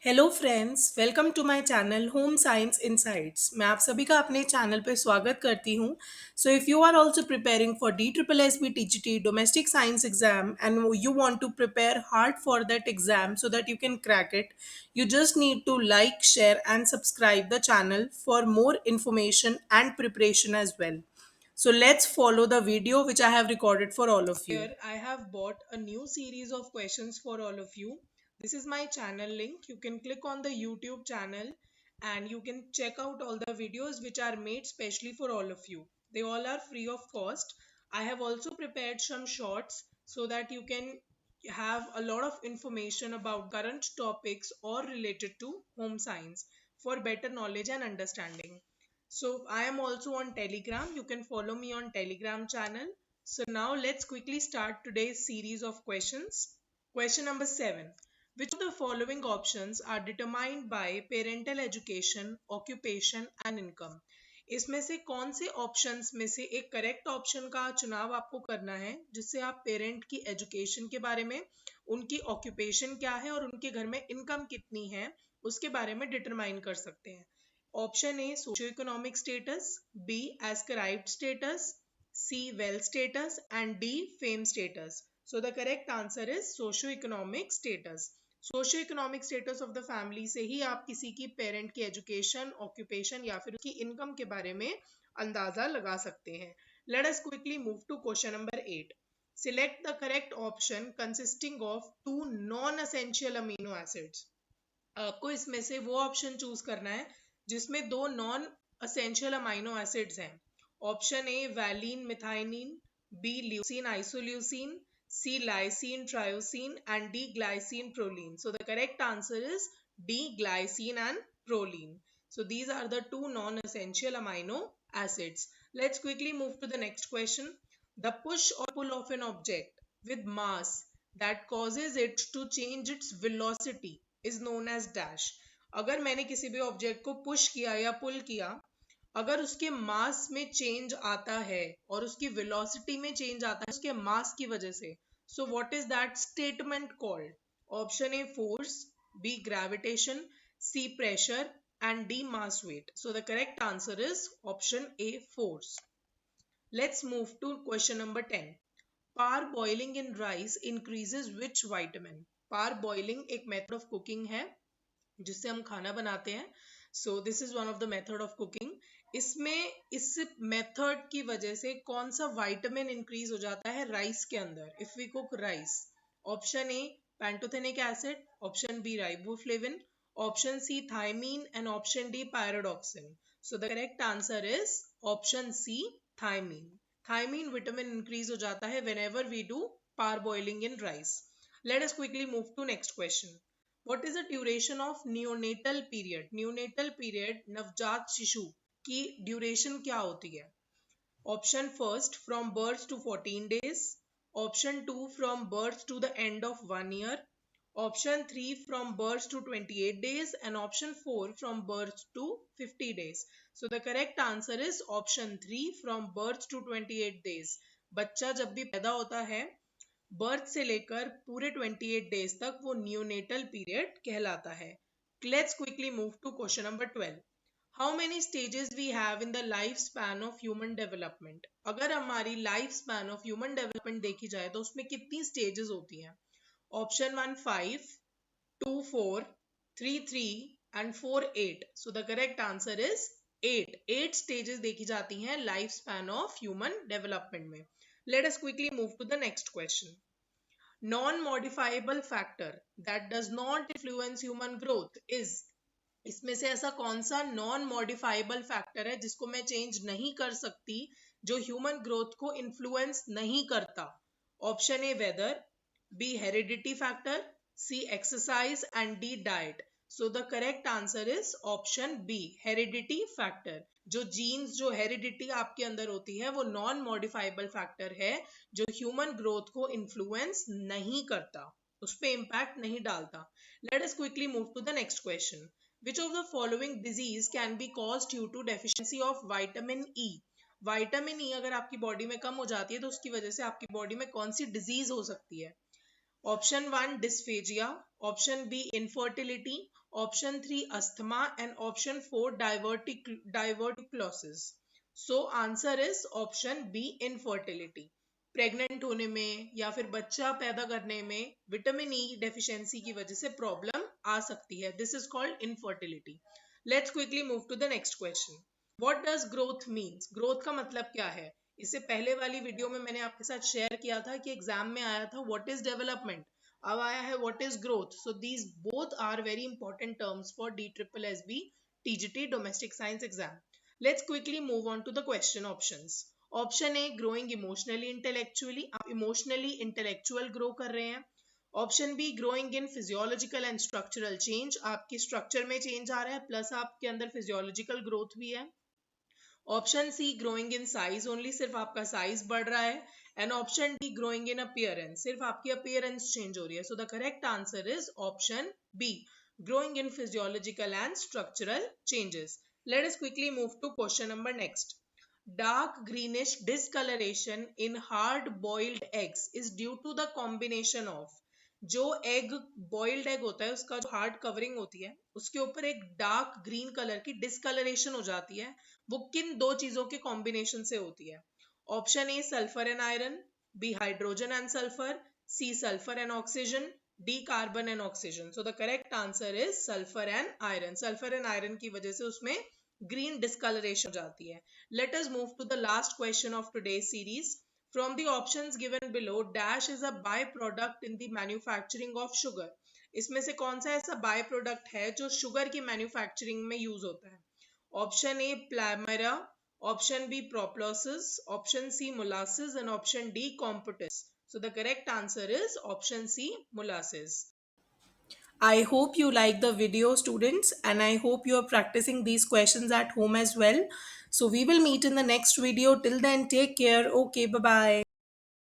Hello friends, welcome to my channel home science insights. मैं आप सभी का अपने चैनल पे स्वागत करती हूँ। So if you are also preparing for D triple S B TGT domestic science exam and you want to prepare hard for that exam so that you can crack it, you just need to like, share and subscribe the channel for more information and preparation as well. So let's follow the video which I have recorded for all of you. Here I have bought a new series of questions for all of you. This is my channel link. You can click on the YouTube channel and you can check out all the videos which are made specially for all of you. They all are free of cost. I have also prepared some shorts so that you can have a lot of information about current topics or related to home science for better knowledge and understanding. So I am also on Telegram. You can follow me on Telegram channel. So now let's quickly start today's series of questions. Question number 7. Which of the following options are determined by parental education, occupation and income? इसमें से कौन से options में से एक correct option का चुनाव आपको करना है जिससे आप पेरेंट की एजुकेशन के बारे में, उनकी ऑक्यूपेशन क्या है और उनके घर में इनकम कितनी है उसके बारे में डिटरमाइन कर सकते हैं. Option A socioeconomic status, B ascribed status, C wealth status and D fame status. So the correct answer is socioeconomic status. Socioeconomic status of the family से ही आप किसी की पेरेंट की एजुकेशन, ऑक्यूपेशन या फिर उसकी इनकम के बारे में अंदाजा लगा सकते हैं. Let us quickly move to question number 8. Select the correct option consisting of two non-essential amino acids. आपको इसमें से वो ऑप्शन चूज करना है जिसमें दो नॉन असेंशियल अमाइनो एसिड्स हैं. Option A valine methionine, B leucine isoleucine, C lysine tyrosine and D glycine proline. So the correct answer is D glycine and proline. So these are the two non-essential amino acids. Let's quickly move to the next question. The push or pull of an object with mass that causes it to change its velocity is known as dash. अगर मैंने किसी भी object को push किया या पुल किया, अगर उसके मास में चेंज आता है और उसकी वेलोसिटी में चेंज आता है उसके मास की वजह से, so what is that statement called? Option A force, B gravitation, C pressure and D mass weight. So the correct answer is option A force. Let's move to question number 10. Parboiling in rice increases which vitamin? Parboiling एक method of cooking है जिससे हम खाना बनाते हैं. So this is one of the method of cooking. इसमें इस method की वजह से कौन सा विटामिन इंक्रीज हो जाता है राइस के अंदर if we cook rice? Option A pantothenic acid, option B riboflavin, option C thiamine and option D pyridoxine. So the correct answer is option C thiamine. Thiamine vitamin increase हो जाता है whenever we do parboiling in rice. Let us quickly move to next question. What is the duration of neonatal period? Neonatal period नवजात शिशु की duration क्या होती है? Option first from birth to 14 days. Option 2 from birth to the end of 1 year. Option 3 from birth to 28 days and option 4 from birth to 50 days. So the correct answer is option 3 from birth to 28 days. बच्चा जब भी पैदा होता है birth से लेकर पूरे 28 days तक वो न्यूनेटल पीरियड कहलाता है. Let's quickly move to question number 12. How many stages we have in the life span of human development? अगर हमारी life span of human development देखी जाए तो उसमें कितनी स्टेजेस होती हैं? Option 1 5, 2 4, 3 3 and 4 8. So the correct answer is 8. 8 stages देखी जाती हैं life span of human development में. Let us quickly move to the next question. Non-modifiable factor that does not influence human growth is. इसमें से ऐसा कौन सा नॉन मॉडिफाइबल फैक्टर है जिसको मैं चेंज नहीं कर सकती, जो ह्यूमन ग्रोथ को इन्फ्लुएंस नहीं करता? Option A weather, B heredity factor, C exercise and D diet. So the correct answer is option B heredity factor. जो जीन्स जो हेरिडिटी आपके अंदर होती है वो नॉन मॉडिफाइबल फैक्टर है जो ह्यूमन ग्रोथ को इन्फ्लुएंस नहीं करता, उस पर इम्पैक्ट नहीं डालता. Let us quickly move to the next question. Which of the following disease can be caused due to deficiency of vitamin E? Vitamin E अगर आपकी बॉडी में कम हो जाती है तो उसकी वजह से आपकी बॉडी में कौन सी डिजीज हो सकती है? Option 1 dysphagia, option B infertility, option 3 asthma, and option 4 diverticulosis. So answer is option B infertility. Pregnant होने में या फिर बच्चा पैदा करने में विटामिन ई डेफिशिएंसी की वजह से प्रॉब्लम आ सकती है. This is called infertility. Let's quickly move to the next question. What does growth means? Growth का मतलब क्या है? इससे पहले वाली वीडियो में मैंने आपके साथ शेयर किया था कि एग्जाम में आया था व्हाट इज डेवलपमेंट, अब आया है what is growth. So these both are very important terms for D triple S B TGT domestic science exam. Let's quickly move on to the question options. Option A growing emotionally intellectually, आप emotionally intellectual grow कर रहे हैं. Option B growing in physiological and structural change, आपके structure में change आ रहा है plus आपके अंदर फिजियोलॉजिकल ग्रोथ भी है. Option C growing in size only, सिर्फ आपका साइज बढ़ रहा है. And option D growing in appearance, सिर्फ आपकी अपीयरेंस चेंज हो रही है. So the correct answer is option B growing in physiological and structural changes. Let us quickly move to question number next. Dark greenish discoloration in hard boiled eggs is due to the combination of, जो egg boiled egg होता है उसका जो hard covering होती है उसके ऊपर एक डार्क ग्रीन कलर की डिस्कलरेशन हो जाती है, वो किन दो चीजों के कॉम्बिनेशन से होती है? Option A sulphur and iron, B hydrogen and sulphur, C sulphur and oxygen, D carbon and oxygen. So the correct answer is sulphur and iron. Sulphur and iron की वजह से उसमें ग्रीन डिस्कलरेशन हो जाती है. Let us move to the last question of today's series. From the options given below, dash is a byproduct in the manufacturing of sugar. इसमें से कौन सा ऐसा बाय प्रोडक्ट है जो शुगर की मैन्युफैक्चरिंग में यूज होता है? Option A palmyra, option B propolis, option C molasses and option D compotes. So the correct answer is option C molasses. I hope you like the video, students, and I hope you are practicing these questions at home as well. So we will meet in the next video. Till then, take care. Okay, bye bye.